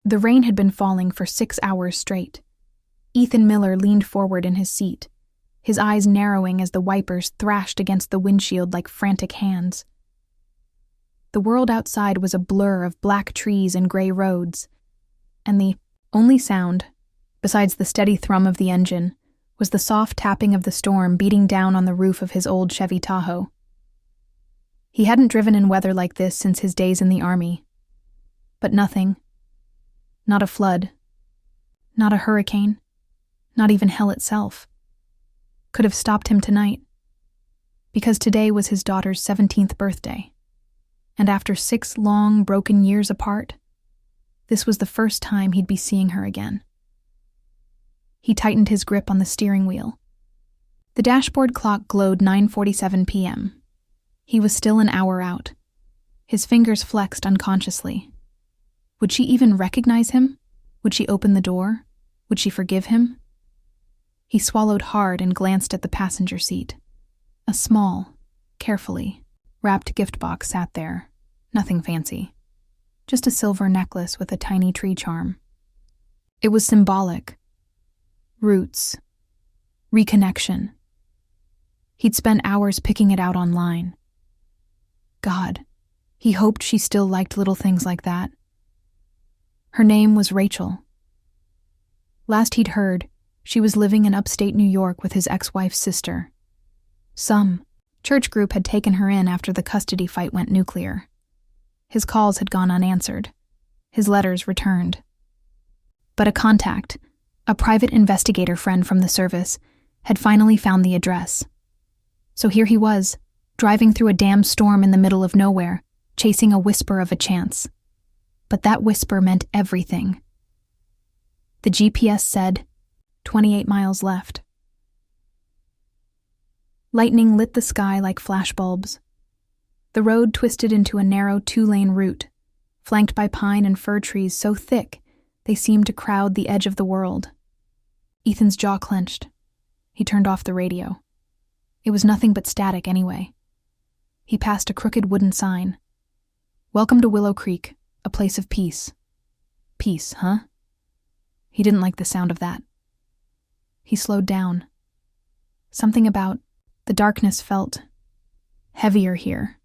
The rain had been falling for 6 hours straight. Ethan Miller leaned forward in his seat, his eyes narrowing as the wipers thrashed against the windshield like frantic hands. The world outside was a blur of black trees and gray roads, and the only sound, besides the steady thrum of the engine, was the soft tapping of the storm beating down on the roof of his old Chevy Tahoe. He hadn't driven in weather like this since his days in the army. But nothing, not a flood, not a hurricane, not even hell itself, could have stopped him tonight, because today was his daughter's 17th birthday, and after 6 long, broken years apart, this was the first time he'd be seeing her again. He tightened his grip on the steering wheel. The dashboard clock glowed 9:47 p.m. He was still an hour out. His fingers flexed unconsciously. Would she even recognize him? Would she open the door? Would she forgive him? He swallowed hard and glanced at the passenger seat. A small, carefully wrapped gift box sat there. Nothing fancy. Just a silver necklace with a tiny tree charm. It was symbolic. Roots. Reconnection. He'd spent hours picking it out online. God, he hoped she still liked little things like that. Her name was Rachel. Last he'd heard, she was living in upstate New York with his ex-wife's sister. Some church group had taken her in after the custody fight went nuclear. His calls had gone unanswered. His letters returned. But a contact, a private investigator friend from the service, had finally found the address. So here he was, driving through a damn storm in the middle of nowhere, chasing a whisper of a chance. But that whisper meant everything. The GPS said, 28 miles left. Lightning lit the sky like flashbulbs. The road twisted into a narrow 2-lane route, flanked by pine and fir trees so thick they seemed to crowd the edge of the world. Ethan's jaw clenched. He turned off the radio. It was nothing but static anyway. He passed a crooked wooden sign. Welcome to Willow Creek, a place of peace. Peace, huh? He didn't like the sound of that. He slowed down. Something about the darkness felt heavier here.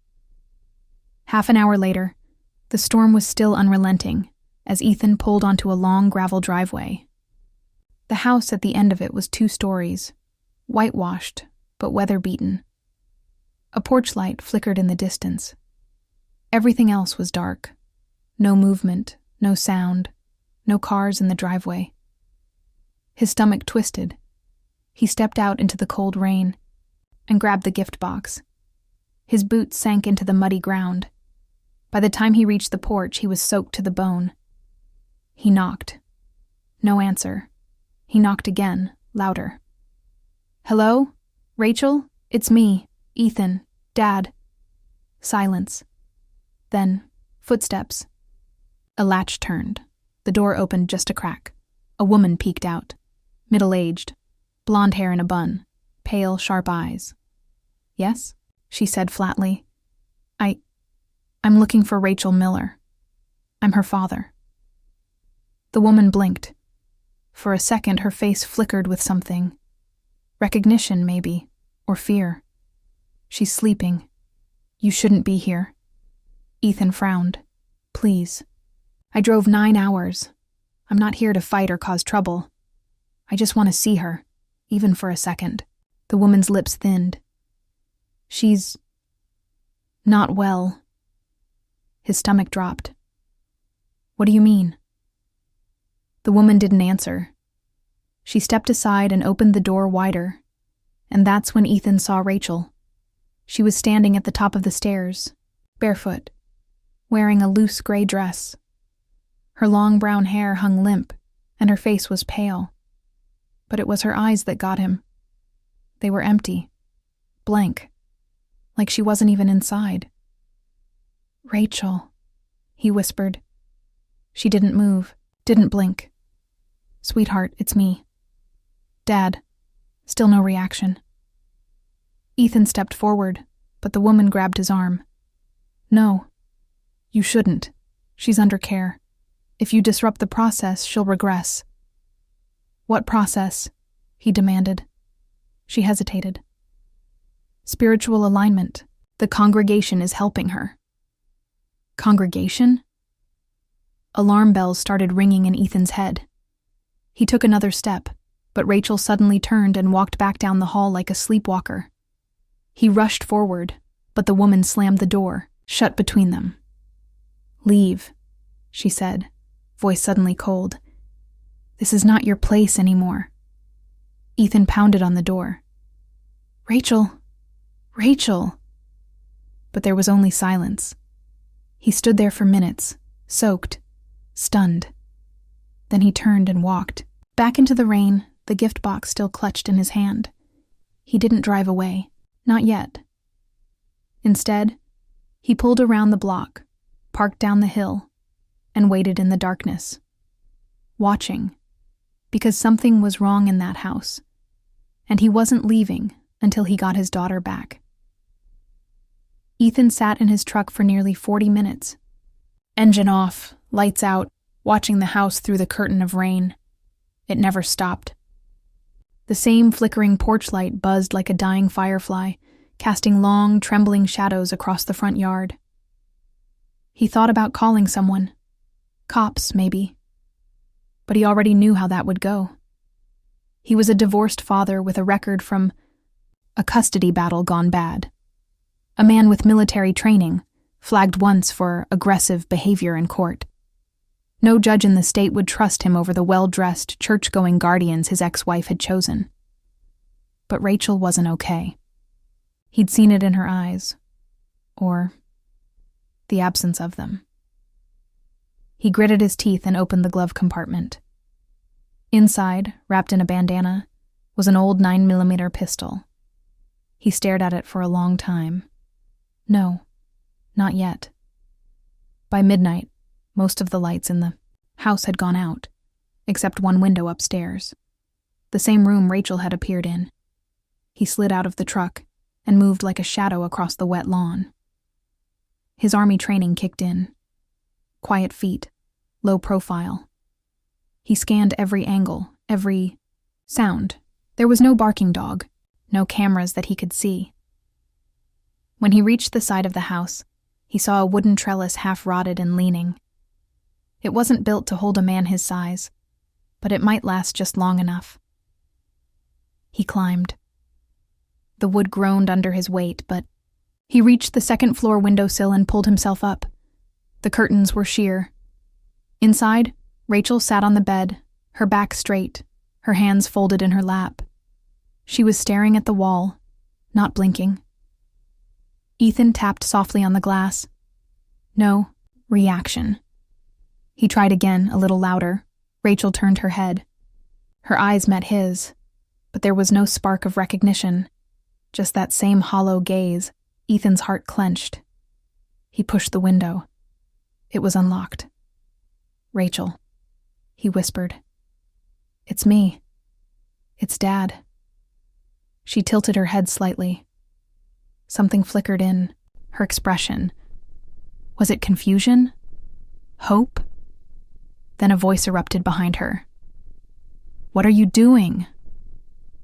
Half an hour later, the storm was still unrelenting as Ethan pulled onto a long gravel driveway. The house at the end of it was 2 stories, whitewashed but weather-beaten. A porch light flickered in the distance. Everything else was dark. No movement, no sound, no cars in the driveway. His stomach twisted. He stepped out into the cold rain and grabbed the gift box. His boots sank into the muddy ground. By the time he reached the porch, he was soaked to the bone. He knocked. No answer. He knocked again, louder. Hello? Rachel? It's me, Ethan, Dad. Silence. Then, footsteps. A latch turned. The door opened just a crack. A woman peeked out. Middle-aged. Blonde hair in a bun. Pale, sharp eyes. Yes? She said flatly. I'm looking for Rachel Miller. I'm her father. The woman blinked. For a second, her face flickered with something. Recognition, maybe, or fear. She's sleeping. You shouldn't be here. Ethan frowned. Please. I drove 9 hours. I'm not here to fight or cause trouble. I just want to see her, even for a second. The woman's lips thinned. She's not well. His stomach dropped. What do you mean? The woman didn't answer. She stepped aside and opened the door wider, and that's when Ethan saw Rachel. She was standing at the top of the stairs, barefoot, wearing a loose gray dress. Her long brown hair hung limp, and her face was pale. But it was her eyes that got him. They were empty, blank, like she wasn't even inside. Rachel, he whispered. She didn't move, didn't blink. Sweetheart, it's me. Dad. Still no reaction. Ethan stepped forward, but the woman grabbed his arm. No. You shouldn't. She's under care. If you disrupt the process, she'll regress. What process? He demanded. She hesitated. Spiritual alignment. The congregation is helping her. Congregation? Alarm bells started ringing in Ethan's head. He took another step, but Rachel suddenly turned and walked back down the hall like a sleepwalker. He rushed forward, but the woman slammed the door, shut between them. Leave, she said, voice suddenly cold. This is not your place anymore. Ethan pounded on the door. Rachel! Rachel! But there was only silence. He stood there for minutes, soaked, stunned. Then he turned and walked. Back into the rain, the gift box still clutched in his hand. He didn't drive away. Not yet. Instead, he pulled around the block, parked down the hill, and waited in the darkness. Watching, because something was wrong in that house, and he wasn't leaving until he got his daughter back. Ethan sat in his truck for nearly 40 minutes. Engine off, lights out, watching the house through the curtain of rain. It never stopped. The same flickering porch light buzzed like a dying firefly, casting long, trembling shadows across the front yard. He thought about calling someone. Cops, maybe. But he already knew how that would go. He was a divorced father with a record from a custody battle gone bad. A man with military training, flagged once for aggressive behavior in court. No judge in the state would trust him over the well-dressed, church-going guardians his ex-wife had chosen. But Rachel wasn't okay. He'd seen it in her eyes. Or the absence of them. He gritted his teeth and opened the glove compartment. Inside, wrapped in a bandana, was an old 9mm pistol. He stared at it for a long time. No, not yet. By midnight, most of the lights in the house had gone out, except one window upstairs. The same room Rachel had appeared in. He slid out of the truck and moved like a shadow across the wet lawn. His army training kicked in. Quiet feet, low profile. He scanned every angle, every sound. There was no barking dog, no cameras that he could see. When he reached the side of the house, he saw a wooden trellis half-rotted and leaning. It wasn't built to hold a man his size, but it might last just long enough. He climbed. The wood groaned under his weight, but he reached the second-floor windowsill and pulled himself up. The curtains were sheer. Inside, Rachel sat on the bed, her back straight, her hands folded in her lap. She was staring at the wall, not blinking. Ethan tapped softly on the glass. No reaction. He tried again, a little louder. Rachel turned her head. Her eyes met his, but there was no spark of recognition, just that same hollow gaze. Ethan's heart clenched. He pushed the window. It was unlocked. Rachel, he whispered. It's me. It's Dad. She tilted her head slightly. Something flickered in her expression. Was it confusion? Hope? Then a voice erupted behind her. What are you doing?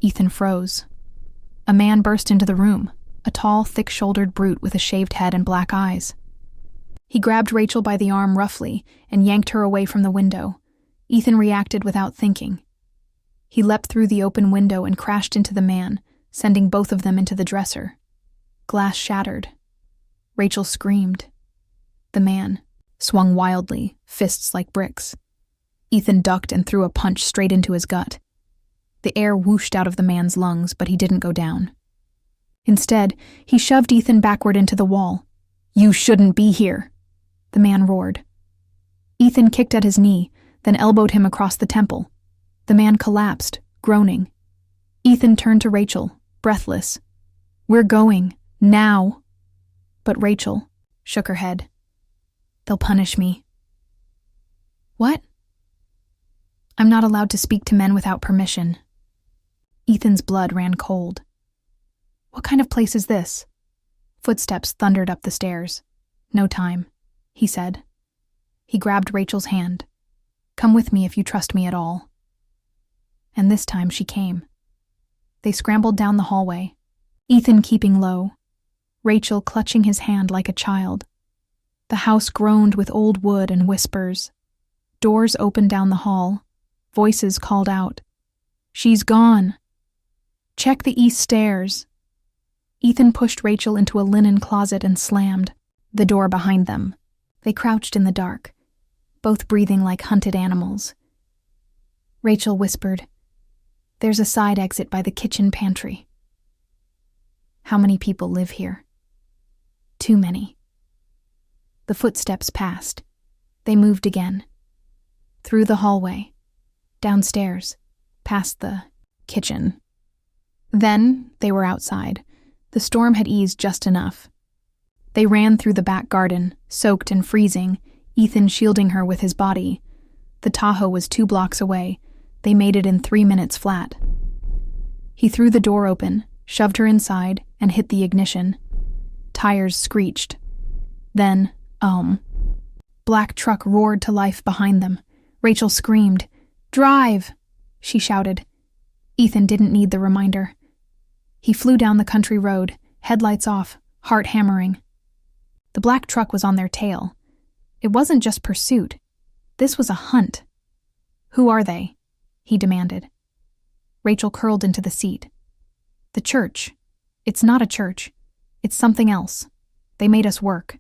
Ethan froze. A man burst into the room, a tall, thick-shouldered brute with a shaved head and black eyes. He grabbed Rachel by the arm roughly and yanked her away from the window. Ethan reacted without thinking. He leapt through the open window and crashed into the man, sending both of them into the dresser. Glass shattered. Rachel screamed. The man swung wildly, fists like bricks. Ethan ducked and threw a punch straight into his gut. The air whooshed out of the man's lungs, but he didn't go down. Instead, he shoved Ethan backward into the wall. You shouldn't be here, the man roared. Ethan kicked at his knee, then elbowed him across the temple. The man collapsed, groaning. Ethan turned to Rachel, breathless. We're going. Now. But Rachel shook her head. They'll punish me. What? I'm not allowed to speak to men without permission. Ethan's blood ran cold. What kind of place is this? Footsteps thundered up the stairs. No time, he said. He grabbed Rachel's hand. Come with me if you trust me at all. And this time she came. They scrambled down the hallway, Ethan keeping low, Rachel clutching his hand like a child. The house groaned with old wood and whispers. Doors opened down the hall. Voices called out, "She's gone! Check the east stairs!" Ethan pushed Rachel into a linen closet and slammed the door behind them. They crouched in the dark, both breathing like hunted animals. Rachel whispered, "There's a side exit by the kitchen pantry." How many people live here? Too many. The footsteps passed. They moved again. Through the hallway, downstairs, past the kitchen. Then they were outside. The storm had eased just enough. They ran through the back garden, soaked and freezing, Ethan shielding her with his body. The Tahoe was 2 blocks away. They made it in 3 minutes flat. He threw the door open, shoved her inside, and hit the ignition. Tires screeched. Then, black truck roared to life behind them. Rachel screamed, "Drive!" she shouted. Ethan didn't need the reminder. He flew down the country road, headlights off, heart hammering. The black truck was on their tail. It wasn't just pursuit. This was a hunt. "Who are they?" he demanded. Rachel curled into the seat. "The church. It's not a church. It's something else. They made us work.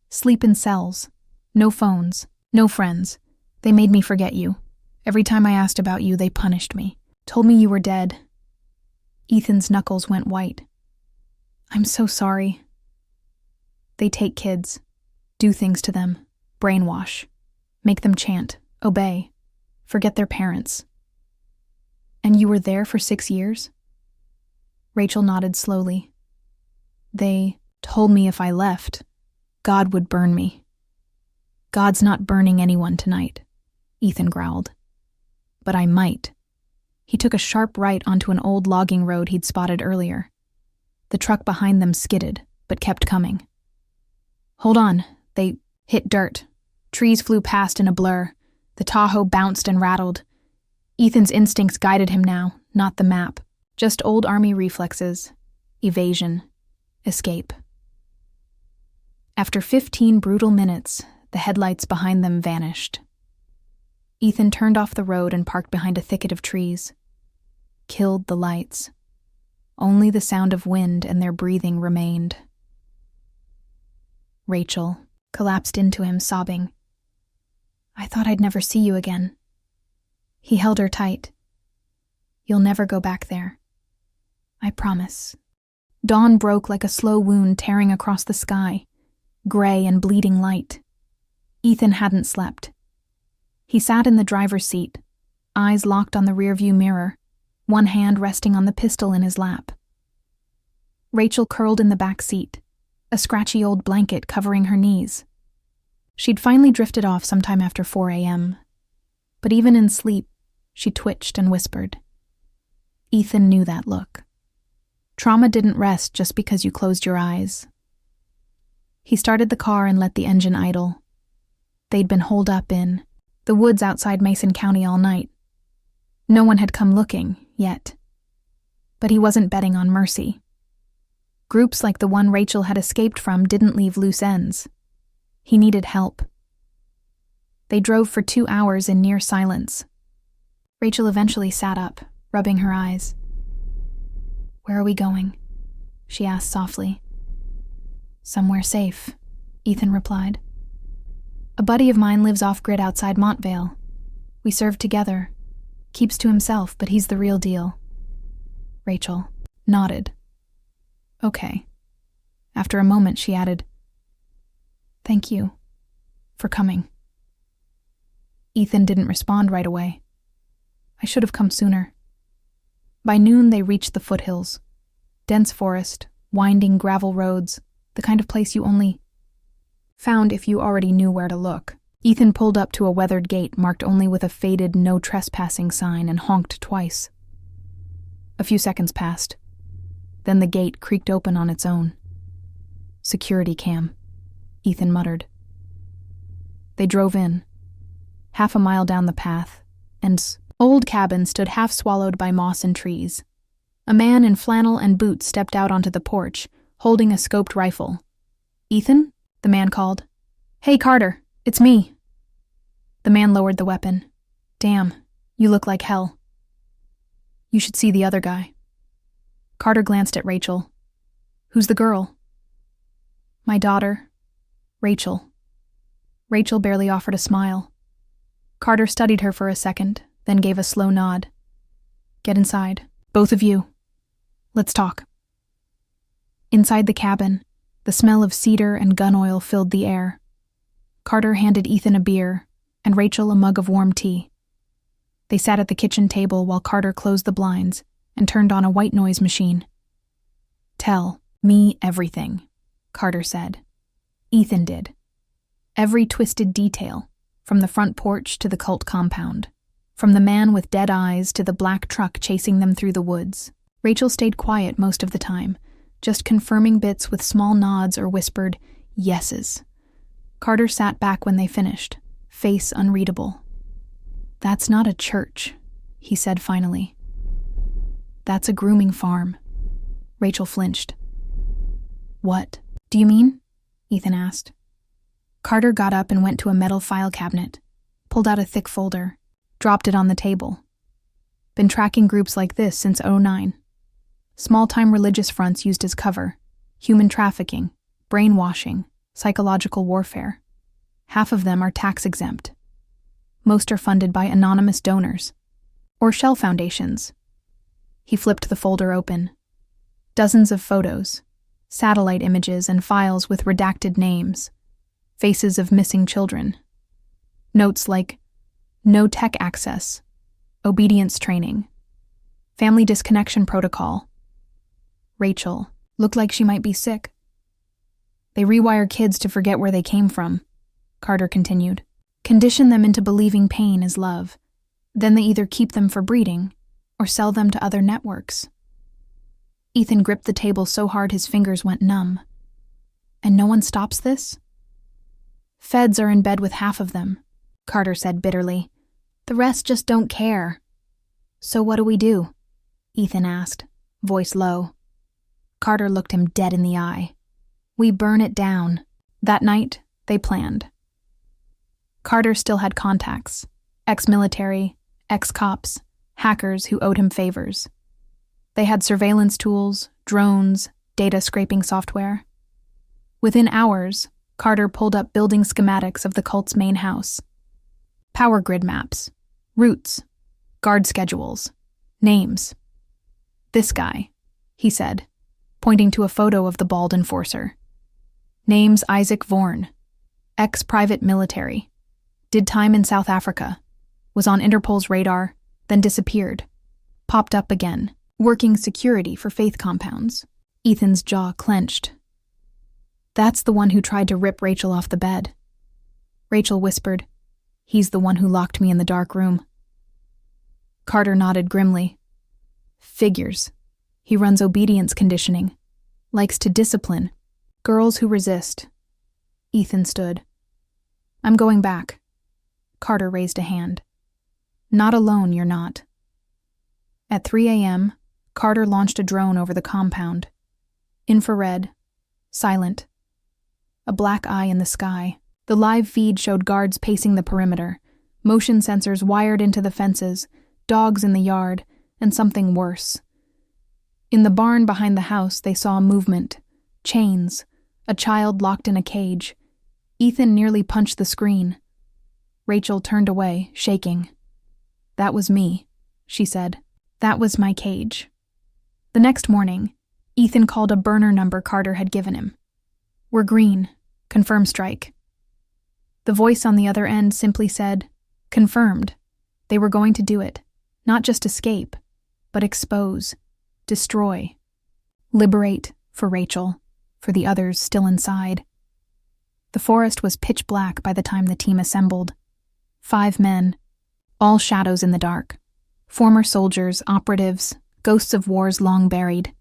Sleep in cells. No phones. No friends. They made me forget you. Every time I asked about you, they punished me. Told me you were dead." Ethan's knuckles went white. "I'm so sorry." "They take kids, do things to them, brainwash, make them chant, obey, forget their parents." "And you were there for 6 years?" Rachel nodded slowly. "They told me if I left, God would burn me." "God's not burning anyone tonight," Ethan growled. "But I might." He took a sharp right onto an old logging road he'd spotted earlier. The truck behind them skidded, but kept coming. "Hold on." They hit dirt. Trees flew past in a blur. The Tahoe bounced and rattled. Ethan's instincts guided him now, not the map. Just old army reflexes. Evasion. Escape. After 15 brutal minutes, the headlights behind them vanished. Ethan turned off the road and parked behind a thicket of trees. Killed the lights. Only the sound of wind and their breathing remained. Rachel collapsed into him, sobbing. "I thought I'd never see you again." He held her tight. "You'll never go back there. I promise." Dawn broke like a slow wound tearing across the sky, gray and bleeding light. Ethan hadn't slept. He sat in the driver's seat, eyes locked on the rearview mirror, one hand resting on the pistol in his lap. Rachel curled in the back seat, a scratchy old blanket covering her knees. She'd finally drifted off sometime after 4 a.m., but even in sleep, she twitched and whispered. Ethan knew that look. Trauma didn't rest just because you closed your eyes. He started the car and let the engine idle. They'd been holed up in the woods outside Mason County all night. No one had come looking, yet. But he wasn't betting on mercy. Groups like the one Rachel had escaped from didn't leave loose ends. He needed help. They drove for 2 hours in near silence. Rachel eventually sat up, rubbing her eyes. "Where are we going?" she asked softly. "Somewhere safe," Ethan replied. "A buddy of mine lives off-grid outside Montvale. We served together. Keeps to himself, but he's the real deal." Rachel nodded. "Okay." After a moment, she added, "Thank you for coming." Ethan didn't respond right away. "I should have come sooner." By noon, they reached the foothills. Dense forest, winding gravel roads, the kind of place you only found if you already knew where to look. Ethan pulled up to a weathered gate marked only with a faded "no trespassing" sign and honked twice. A few seconds passed. Then the gate creaked open on its own. "Security cam," Ethan muttered. They drove in. half a mile down the path, and old cabin stood half swallowed by moss and trees. A man in flannel and boots stepped out onto the porch, holding a scoped rifle. "Ethan?" the man called. "Hey, Carter, it's me." The man lowered the weapon. "Damn, you look like hell. You should see the other guy." Carter glanced at Rachel. "Who's the girl?" "My daughter, Rachel." Rachel barely offered a smile. Carter studied her for a second, then gave a slow nod. "Get inside, both of you. Let's talk." Inside the cabin, the smell of cedar and gun oil filled the air. Carter handed Ethan a beer and Rachel a mug of warm tea. They sat at the kitchen table while Carter closed the blinds and turned on a white noise machine. "Tell me everything," Carter said. Ethan did. Every twisted detail, from the front porch to the cult compound, from the man with dead eyes to the black truck chasing them through the woods. Rachel stayed quiet most of the time, just confirming bits with small nods or whispered yeses. Carter sat back when they finished, face unreadable. "That's not a church," he said finally. "That's a grooming farm." Rachel flinched. "What do you mean?" Ethan asked. Carter got up and went to a metal file cabinet, pulled out a thick folder, dropped it on the table. "Been tracking groups like this since '09. Small-time religious fronts used as cover, human trafficking, brainwashing, psychological warfare. Half of them are tax-exempt. Most are funded by anonymous donors, or shell foundations." He flipped the folder open. Dozens of photos, satellite images and files with redacted names, faces of missing children. Notes like, "No tech access, obedience training, family disconnection protocol." Rachel looked like she might be sick. "They rewire kids to forget where they came from," Carter continued. "Condition them into believing pain is love. Then they either keep them for breeding or sell them to other networks." Ethan gripped the table so hard his fingers went numb. "And no one stops this?" "Feds are in bed with half of them," Carter said bitterly. "The rest just don't care." "So what do we do?" Ethan asked, voice low. Carter looked him dead in the eye. "We burn it down." That night, they planned. Carter still had contacts, ex-military, ex-cops, hackers who owed him favors. They had surveillance tools, drones, data-scraping software. Within hours, Carter pulled up building schematics of the cult's main house. Power grid maps, routes, guard schedules, names. "This guy," he said, pointing to a photo of the bald enforcer. "Name's Isaac Vorn, ex-private military. Did time in South Africa. Was on Interpol's radar, then disappeared. Popped up again, working security for faith compounds." Ethan's jaw clenched. "That's the one who tried to rip Rachel off the bed." Rachel whispered, "He's the one who locked me in the dark room." Carter nodded grimly. "Figures. He runs obedience conditioning. Likes to discipline girls who resist." Ethan stood. "I'm going back." Carter raised a hand. "Not alone, you're not." At 3 a.m., Carter launched a drone over the compound. Infrared. Silent. A black eye in the sky. The live feed showed guards pacing the perimeter, motion sensors wired into the fences, dogs in the yard, and something worse. In the barn behind the house, they saw movement, chains, a child locked in a cage. Ethan nearly punched the screen. Rachel turned away, shaking. "That was me," she said. "That was my cage." The next morning, Ethan called a burner number Carter had given him. "We're green. Confirm strike." The voice on the other end simply said, "Confirmed." They were going to do it. Not just escape, but expose, destroy, liberate for Rachel, for the others still inside. The forest was pitch black by the time the team assembled. 5 men, all shadows in the dark. Former soldiers, operatives, ghosts of wars long buried.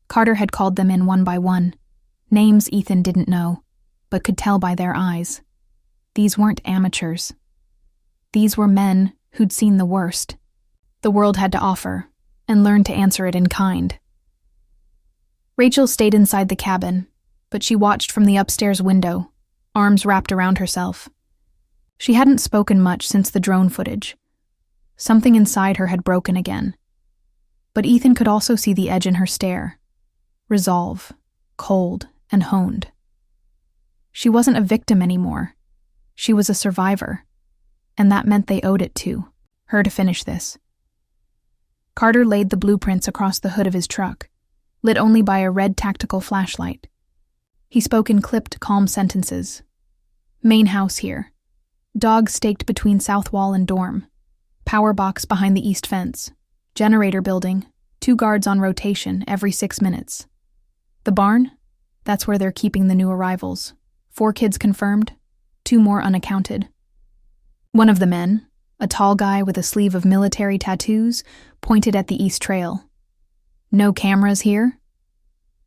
Carter had called them in one by one. Names Ethan didn't know, but could tell by their eyes. These weren't amateurs. These were men who'd seen the worst the world had to offer and learned to answer it in kind. Rachel stayed inside the cabin, but she watched from the upstairs window, arms wrapped around herself. She hadn't spoken much since the drone footage. Something inside her had broken again. But Ethan could also see the edge in her stare. Resolve, cold and honed. She wasn't a victim anymore. She was a survivor, and that meant they owed it to her to finish this. Carter laid the blueprints across the hood of his truck, lit only by a red tactical flashlight. He spoke in clipped, calm sentences. Main house here. Dog staked between south wall and dorm. Power box behind the east fence. Generator building. 2 guards on rotation every 6 minutes. The barn? That's where they're keeping the new arrivals. 4 kids confirmed. 2 more unaccounted. One of the men, a tall guy with a sleeve of military tattoos, pointed at the east trail. No cameras here?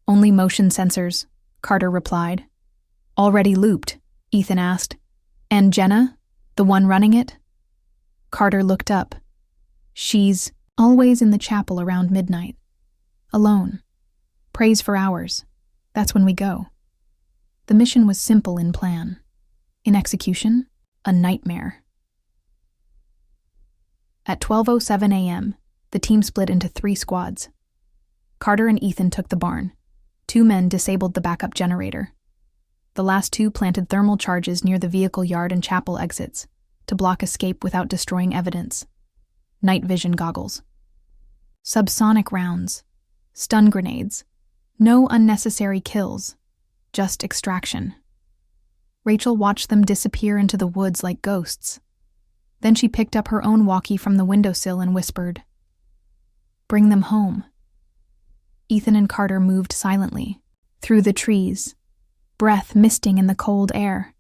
Only motion sensors, Carter replied. Already looped, Ethan asked. And Jenna, the one running it? Carter looked up. She's always in the chapel around midnight. Alone. Prays for hours. That's when we go. The mission was simple in plan. In execution, a nightmare. At 12:07 a.m., the team split into 3 squads. Carter and Ethan took the barn. 2 men disabled the backup generator. The last 2 planted thermal charges near the vehicle yard and chapel exits to block escape without destroying evidence. Night vision goggles. Subsonic rounds. Stun grenades. No unnecessary kills. Just extraction. Rachel watched them disappear into the woods like ghosts. Then she picked up her own walkie from the windowsill and whispered, "Bring them home." Ethan and Carter moved silently, through the trees, breath misting in the cold air.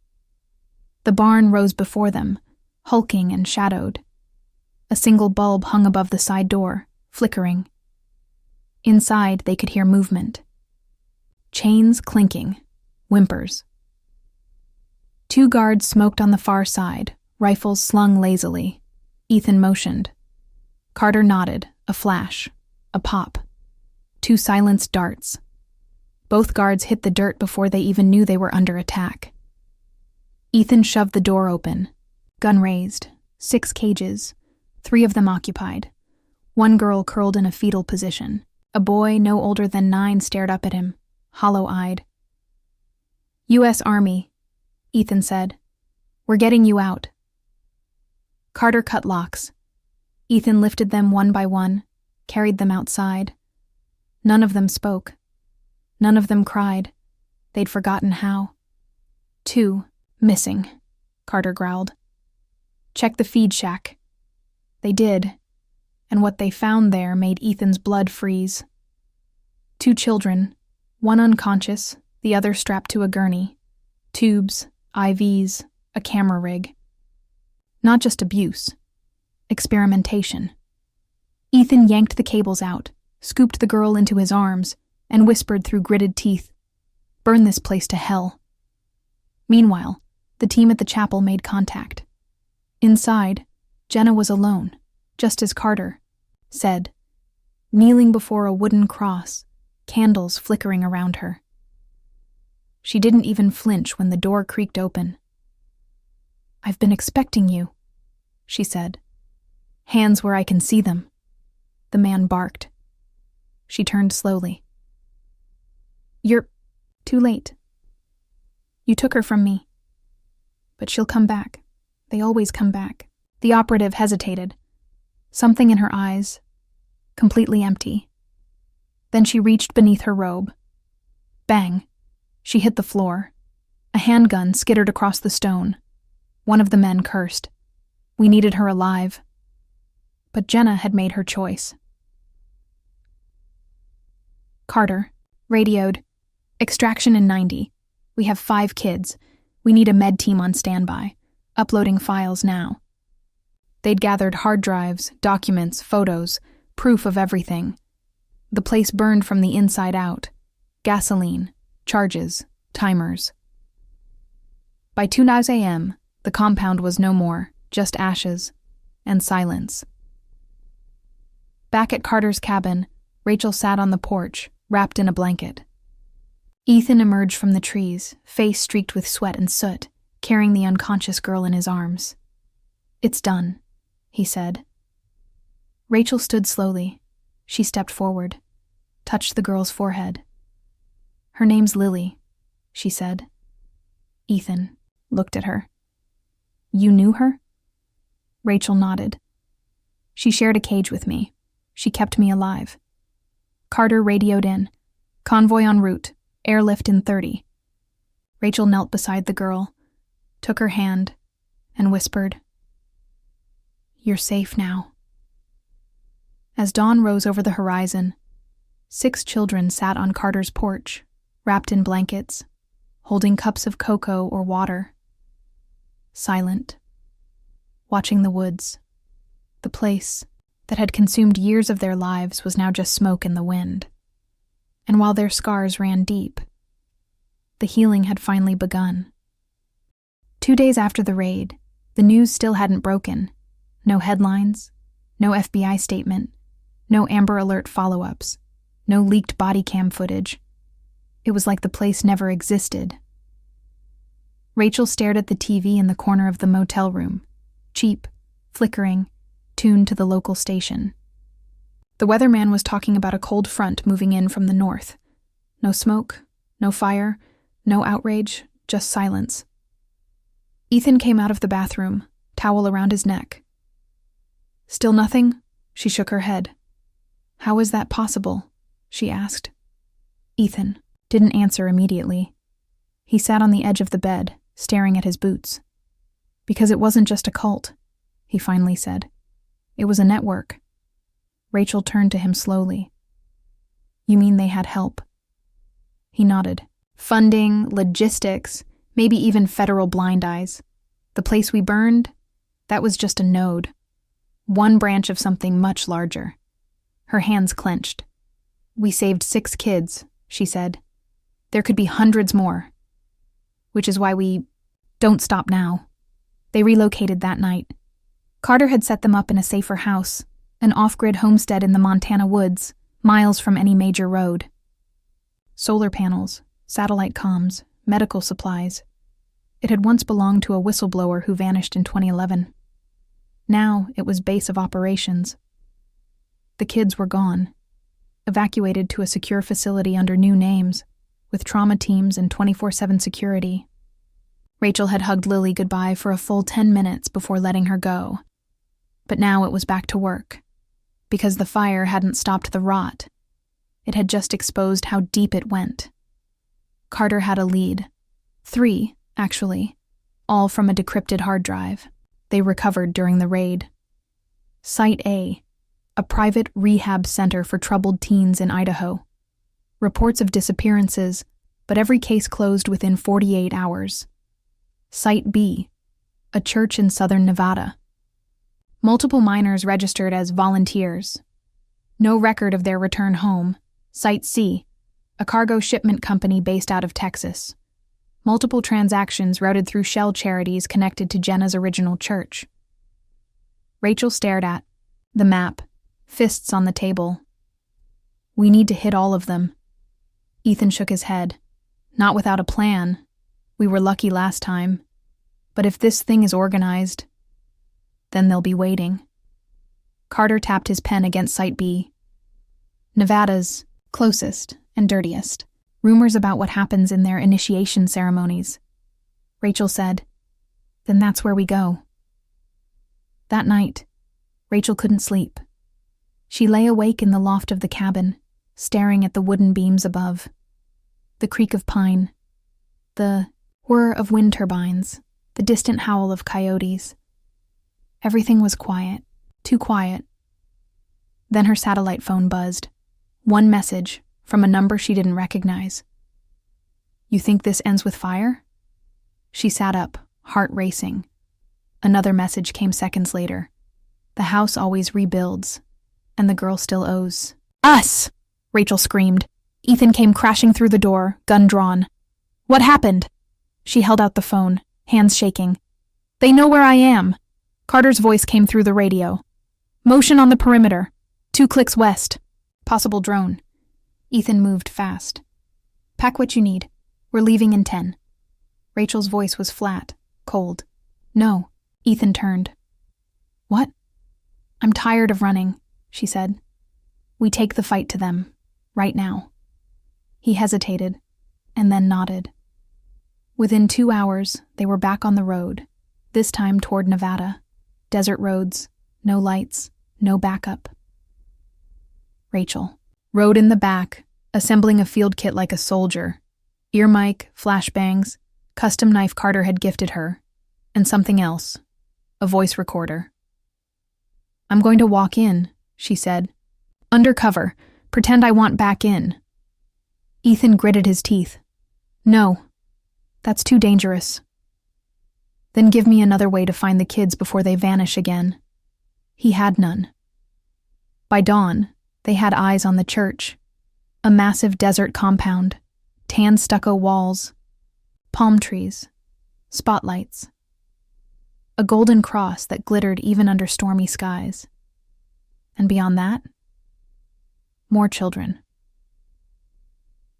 The barn rose before them, hulking and shadowed. A single bulb hung above the side door, flickering. Inside, they could hear movement. Chains clinking, whimpers. 2 guards smoked on the far side, rifles slung lazily. Ethan motioned. Carter nodded, a flash, a pop. 2 silenced darts. Both guards hit the dirt before they even knew they were under attack. Ethan shoved the door open, gun raised, 6 cages, 3 of them occupied. 1 girl curled in a fetal position. A boy no older than 9 stared up at him, hollow-eyed. "U.S. Army," Ethan said. "We're getting you out." Carter cut locks. Ethan lifted them one by one, carried them outside. None of them spoke. None of them cried. They'd forgotten how. 2, missing, Carter growled. "Check the feed shack." They did, and what they found there made Ethan's blood freeze. 2 children, one unconscious, the other strapped to a gurney. Tubes, IVs, a camera rig. Not just abuse. Experimentation. Ethan yanked the cables out, scooped the girl into his arms, and whispered through gritted teeth, "Burn this place to hell." Meanwhile, the team at the chapel made contact. Inside, Jenna was alone, just as Carter said, kneeling before a wooden cross, candles flickering around her. She didn't even flinch when the door creaked open. "I've been expecting you," she said. "Hands where I can see them." The man barked. She turned slowly. "You're too late. You took her from me. But she'll come back. They always come back." The operative hesitated. Something in her eyes, completely empty. Then she reached beneath her robe. Bang. She hit the floor. A handgun skittered across the stone. One of the men cursed. We needed her alive. But Jenna had made her choice. Carter radioed, "Extraction in 90. We have 5 kids. We need a med team on standby. Uploading files now." They'd gathered hard drives, documents, photos, proof of everything. The place burned from the inside out. Gasoline, charges, timers. By 2 a.m., the compound was no more. just ashes and silence. Back at Carter's cabin, Rachel sat on the porch, wrapped in a blanket. Ethan emerged from the trees, face streaked with sweat and soot, carrying the unconscious girl in his arms. "It's done," he said. Rachel stood slowly. She stepped forward, touched the girl's forehead. "Her name's Lily," she said. Ethan looked at her. "You knew her?" Rachel nodded. "She shared a cage with me. She kept me alive." Carter radioed in. "Convoy en route. Airlift in 30. Rachel knelt beside the girl, took her hand, and whispered, "You're safe now." As dawn rose over the horizon, 6 children sat on Carter's porch, wrapped in blankets, holding cups of cocoa or water. Silent, watching the woods. The place that had consumed years of their lives was now just smoke in the wind. And while their scars ran deep, the healing had finally begun. 2 days after the raid, the news still hadn't broken. No headlines, no FBI statement, no Amber Alert follow-ups, no leaked body cam footage. It was like the place never existed. Rachel stared at the TV in the corner of the motel room, cheap, flickering, tuned to the local station. The weatherman was talking about a cold front moving in from the north. No smoke, no fire, no outrage, just silence. Ethan came out of the bathroom, towel around his neck. "Still nothing?" She shook her head. "How is that possible?" she asked. Ethan didn't answer immediately. He sat on the edge of the bed, staring at his boots. "Because it wasn't just a cult," he finally said. "It was a network." Rachel turned to him slowly. "You mean they had help?" He nodded. "Funding, logistics, maybe even federal blind eyes. The place we burned, that was just a node. One branch of something much larger." Her hands clenched. "We saved 6 kids," she said. "There could be hundreds more. Which is why we don't stop now." They relocated that night. Carter had set them up in a safer house, an off-grid homestead in the Montana woods, miles from any major road. Solar panels, satellite comms, medical supplies. It had once belonged to a whistleblower who vanished in 2011. Now it was base of operations. The kids were gone, evacuated to a secure facility under new names, with trauma teams and 24/7 security. Rachel had hugged Lily goodbye for a full 10 minutes before letting her go. But now it was back to work. Because the fire hadn't stopped the rot. It had just exposed how deep it went. Carter had a lead. 3, actually, all from a decrypted hard drive they recovered during the raid. Site A, a private rehab center for troubled teens in Idaho. Reports of disappearances, but every case closed within 48 hours. Site B, a church in southern Nevada. Multiple minors registered as volunteers. No record of their return home. Site C, a cargo shipment company based out of Texas. Multiple transactions routed through shell charities connected to Jenna's original church. Rachel stared at the map, fists on the table. "We need to hit all of them." Ethan shook his head. "Not without a plan. We were lucky last time. But if this thing is organized, then they'll be waiting." Carter tapped his pen against Site B. "Nevada's closest and dirtiest. Rumors about what happens in their initiation ceremonies." Rachel said, "Then that's where we go." That night, Rachel couldn't sleep. She lay awake in the loft of the cabin, staring at the wooden beams above. The creak of pine, the whir of wind turbines, the distant howl of coyotes. Everything was quiet, too quiet. Then her satellite phone buzzed. One message from a number she didn't recognize. "You think this ends with fire?" She sat up, heart racing. Another message came seconds later. "The house always rebuilds, and the girl still owes." "Us!" Rachel screamed. Ethan came crashing through the door, gun drawn. "What happened?" She held out the phone, hands shaking. "They know where I am." Carter's voice came through the radio. Motion on the perimeter. 2 clicks west. Possible drone. Ethan moved fast. Pack what you need. We're leaving in 10. Rachel's voice was flat, cold. No. Ethan turned. What? I'm tired of running, she said. We take the fight to them, right now. He hesitated, and then nodded. Within 2 hours, they were back on the road, this time toward Nevada. Desert roads, no lights, no backup. Rachel rode in the back, assembling a field kit like a soldier. Ear mic, flashbangs, custom knife Carter had gifted her, and something else, a voice recorder. I'm going to walk in, she said. Undercover, pretend I want back in. Ethan gritted his teeth. No, that's too dangerous. Then give me another way to find the kids before they vanish again. He had none. By dawn, they had eyes on the church, a massive desert compound, tan stucco walls, palm trees, spotlights, a golden cross that glittered even under stormy skies. And beyond that, more children.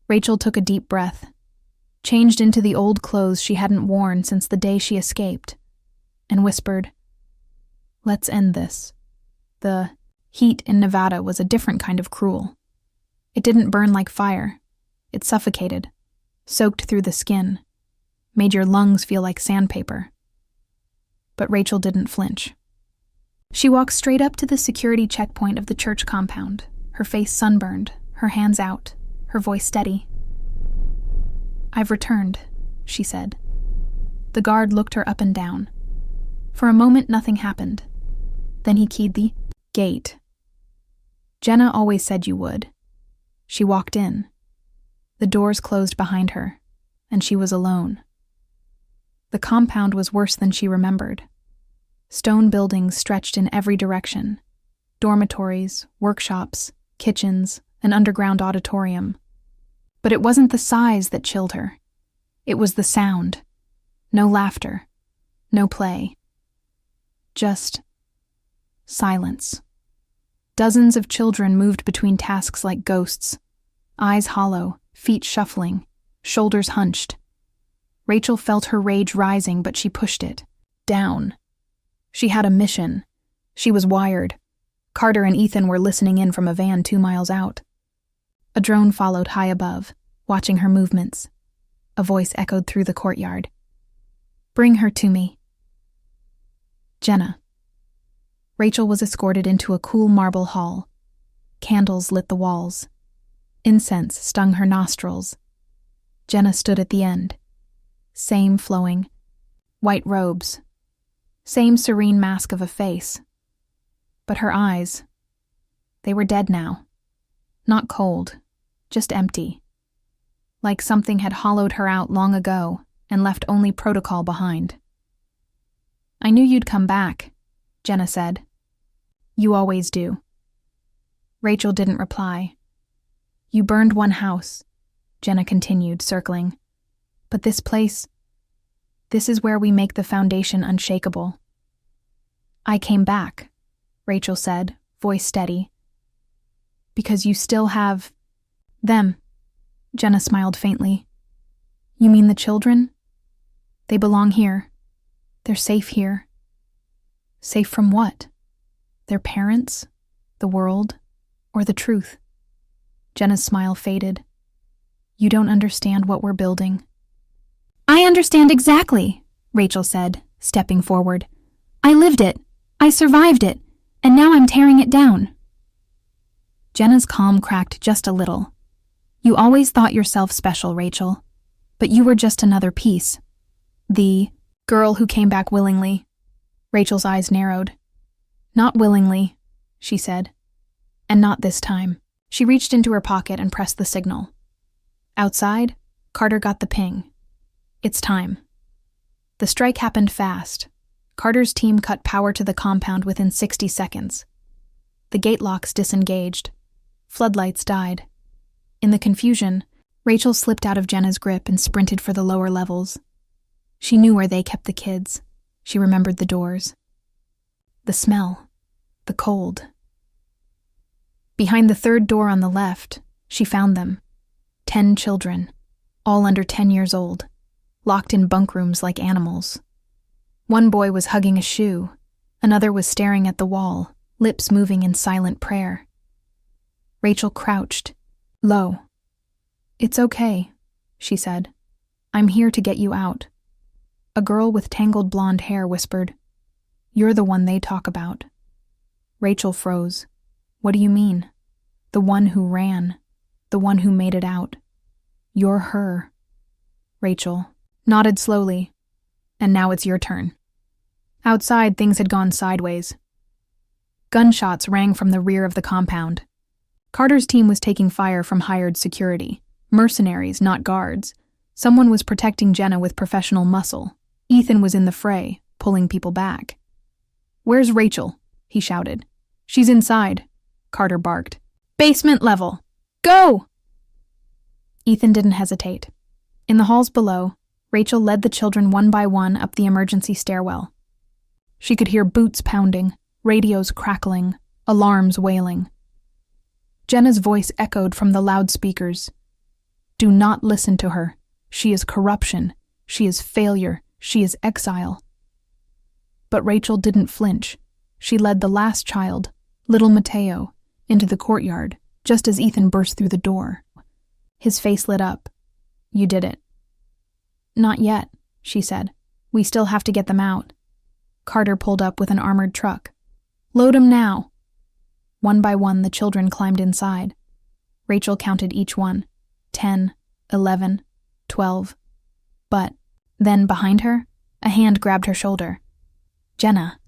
Rachel took a deep breath, changed into the old clothes she hadn't worn since the day she escaped, and whispered, Let's end this. The heat in Nevada was a different kind of cruel. It didn't burn like fire. It suffocated, soaked through the skin, made your lungs feel like sandpaper. But Rachel didn't flinch. She walked straight up to the security checkpoint of the church compound, her face sunburned, her hands out, her voice steady. I've returned, she said. The guard looked her up and down. For a moment, nothing happened. Then he keyed the gate. Jenna always said you would. She walked in. The doors closed behind her, and she was alone. The compound was worse than she remembered. Stone buildings stretched in every direction. Dormitories, workshops, kitchens, an underground auditorium. But it wasn't the size that chilled her. It was the sound. No laughter. No play. Just silence. Dozens of children moved between tasks like ghosts. Eyes hollow, feet shuffling, shoulders hunched. Rachel felt her rage rising, but she pushed it. Down. She had a mission. She was wired. Carter and Ethan were listening in from a van 2 miles out. A drone followed high above, watching her movements. A voice echoed through the courtyard. Bring her to me. Jenna. Rachel was escorted into a cool marble hall. Candles lit the walls. Incense stung her nostrils. Jenna stood at the end. Same flowing, white robes. Same serene mask of a face. But her eyes, they were dead now. Not cold, just empty. Like something had hollowed her out long ago and left only protocol behind. I knew you'd come back, Jenna said. You always do. Rachel didn't reply. You burned one house, Jenna continued, circling. But this place, this is where we make the foundation unshakable. I came back, Rachel said, voice steady. Because you still have them, Jenna smiled faintly. You mean the children? They belong here. They're safe here. Safe from what? Their parents? The world? Or the truth? Jenna's smile faded. You don't understand what we're building. I understand exactly, Rachel said, stepping forward. I lived it. I survived it. And now I'm tearing it down. Jenna's calm cracked just a little. You always thought yourself special, Rachel. But you were just another piece. The girl who came back willingly. Rachel's eyes narrowed. Not willingly, she said. And not this time. She reached into her pocket and pressed the signal. Outside, Carter got the ping. It's time. The strike happened fast. Carter's team cut power to the compound within 60 seconds. The gate locks disengaged. Floodlights died. In the confusion, Rachel slipped out of Jenna's grip and sprinted for the lower levels. She knew where they kept the kids. She remembered the doors. the smell, the cold. Behind the third door on the left, she found them. 10 children, all under 10 years old, locked in bunk rooms like animals. One boy was hugging a shoe, another was staring at the wall, lips moving in silent prayer. Rachel crouched, low. "It's okay," she said. "I'm here to get you out." A girl with tangled blonde hair whispered, "You're the one they talk about." Rachel froze. "What do you mean?" "The one who ran. The one who made it out. You're her." Rachel nodded slowly. "And now it's your turn." Outside, things had gone sideways. Gunshots rang from the rear of the compound. Carter's team was taking fire from hired security. Mercenaries, not guards. Someone was protecting Jenna with professional muscle. Ethan was in the fray, pulling people back. "Where's Rachel?" he shouted. "She's inside," Carter barked. "Basement level! Go!" Ethan didn't hesitate. In the halls below, Rachel led the children one by one up the emergency stairwell. She could hear boots pounding, radios crackling, alarms wailing. Jenna's voice echoed from the loudspeakers. "Do not listen to her. She is corruption. She is failure. She is exile." But Rachel didn't flinch. She led the last child, little Mateo, into the courtyard, just as Ethan burst through the door. His face lit up. "You did it." "Not yet," she said. "We still have to get them out." Carter pulled up with an armored truck. "Load 'em now." One by one, the children climbed inside. Rachel counted each one. 10, 11, 12. But then, behind her, a hand grabbed her shoulder. "Jenna."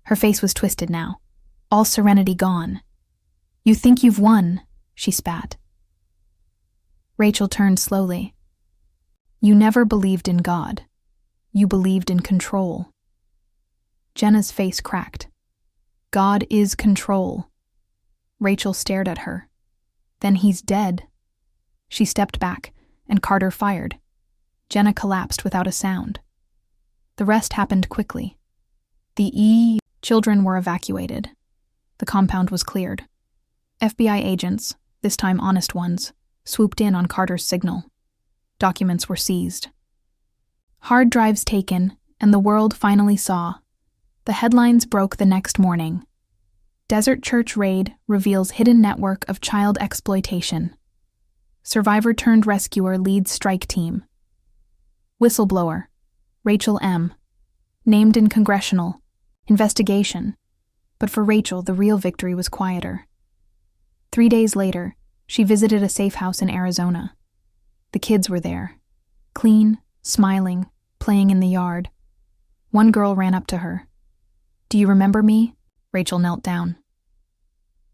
Her face was twisted now, all serenity gone. "You think you've won," she spat. Rachel turned slowly. "You never believed in God. You believed in control." Jenna's face cracked. "God is control." Rachel stared at her. "Then he's dead." She stepped back, and Carter fired. Jenna collapsed without a sound. The rest happened quickly. The children were evacuated. The compound was cleared. FBI agents, this time honest ones, swooped in on Carter's signal. Documents were seized. Hard drives taken, and the world finally saw. The headlines broke the next morning. Desert Church raid reveals hidden network of child exploitation. Survivor-turned-rescuer leads strike team. Whistleblower, Rachel M. Named in congressional investigation. But for Rachel, the real victory was quieter. 3 days later, she visited a safe house in Arizona. The kids were there, clean, smiling, playing in the yard. One girl ran up to her. "Do you remember me?" Rachel knelt down.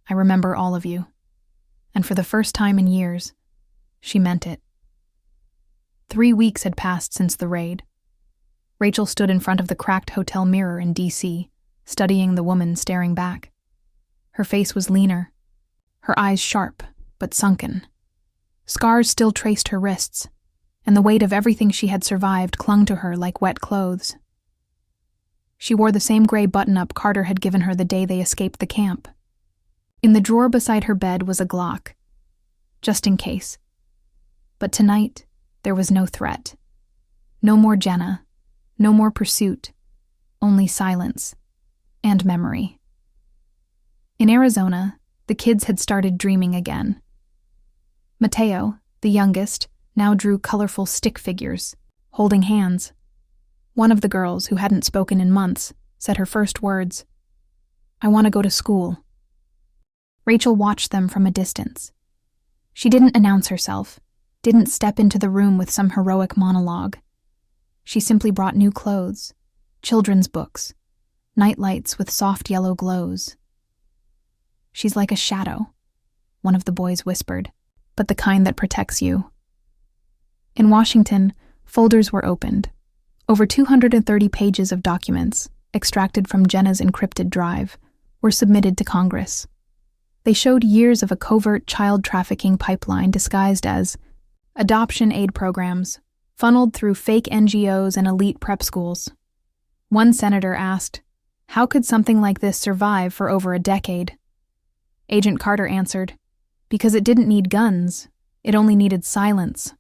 "I remember all of you." And for the first time in years, she meant it. 3 weeks had passed since the raid. Rachel stood in front of the cracked hotel mirror in D.C., studying the woman staring back. Her face was leaner, her eyes sharp but sunken. Scars still traced her wrists, and the weight of everything she had survived clung to her like wet clothes. She wore the same gray button-up Carter had given her the day they escaped the camp. In the drawer beside her bed was a Glock, just in case. But tonight, there was no threat. No more Jenna, no more pursuit, only silence and memory. In Arizona, the kids had started dreaming again. Mateo, the youngest, now drew colorful stick figures, holding hands. One of the girls, who hadn't spoken in months, said her first words, "I want to go to school." Rachel watched them from a distance. She didn't announce herself, didn't step into the room with some heroic monologue. She simply brought new clothes, children's books, nightlights with soft yellow glows. "She's like a shadow," one of the boys whispered, "but the kind that protects you." In Washington, folders were opened. Over 230 pages of documents, extracted from Jenna's encrypted drive, were submitted to Congress. They showed years of a covert child trafficking pipeline disguised as adoption aid programs, funneled through fake NGOs and elite prep schools. One senator asked, How could something like this survive for over a decade? Agent Carter answered, because it didn't need guns, it only needed silence.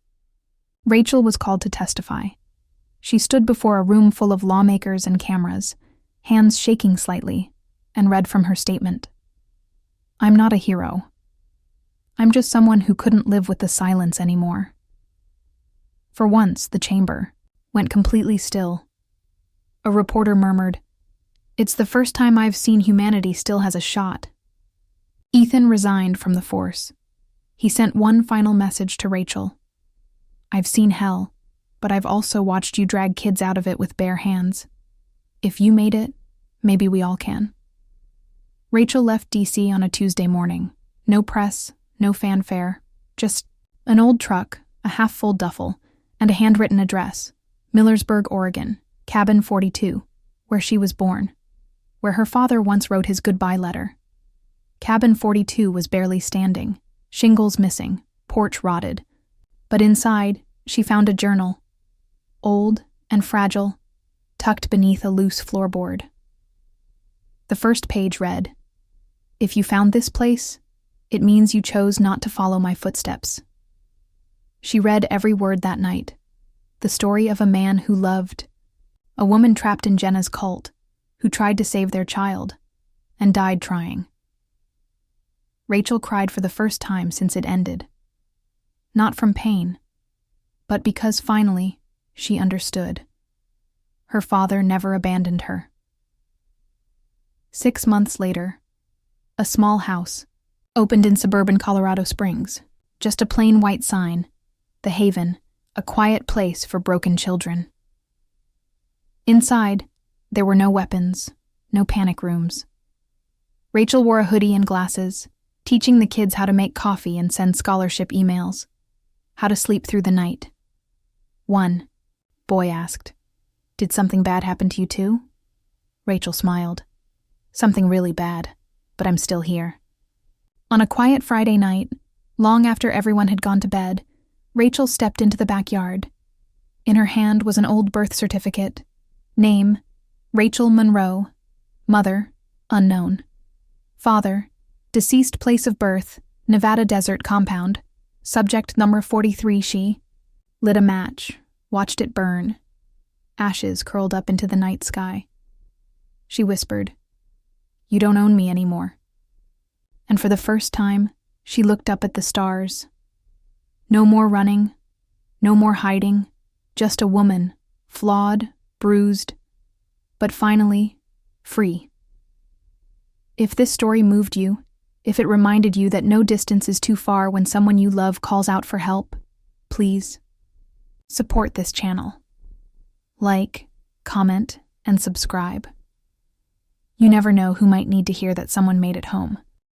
Rachel was called to testify. She stood before a room full of lawmakers and cameras, hands shaking slightly, and read from her statement. I'm not a hero. I'm just someone who couldn't live with the silence anymore. For once, the chamber went completely still. A reporter murmured, "It's the first time I've seen humanity still has a shot." Ethan resigned from the force. He sent one final message to Rachel. I've seen hell, but I've also watched you drag kids out of it with bare hands. If you made it, maybe we all can. Rachel left D.C. on a Tuesday morning. No press, no fanfare, just an old truck, a half-full duffel, and a handwritten address, Millersburg, Oregon, Cabin 42, where she was born, where her father once wrote his goodbye letter. Cabin 42 was barely standing, shingles missing, porch rotted. But inside, she found a journal, old and fragile, tucked beneath a loose floorboard. The first page read, "If you found this place, it means you chose not to follow my footsteps." She read every word that night, the story of a man who loved, a woman trapped in Jenna's cult, who tried to save their child, and died trying. Rachel cried for the first time since it ended. Not from pain, but because finally she understood. Her father never abandoned her. 6 months later, a small house opened in suburban Colorado Springs, just a plain white sign, The Haven, a quiet place for broken children. Inside, there were no weapons, no panic rooms. Rachel wore a hoodie and glasses, teaching the kids how to make coffee and send scholarship emails, how to sleep through the night. One boy asked, "Did something bad happen to you too?" Rachel smiled. "Something really bad, but I'm still here." On a quiet Friday night, long after everyone had gone to bed, Rachel stepped into the backyard. In her hand was an old birth certificate. Name, Rachel Monroe. Mother, unknown. Father, deceased place of birth, Nevada Desert Compound. Subject number 43. She lit a match, watched it burn. Ashes curled up into the night sky. She whispered, "You don't own me anymore." And for the first time, she looked up at the stars. No more running, no more hiding, just a woman, flawed, bruised, but finally, free. If this story moved you, if it reminded you that no distance is too far when someone you love calls out for help, please support this channel. Like, comment, and subscribe. You never know who might need to hear that someone made it home.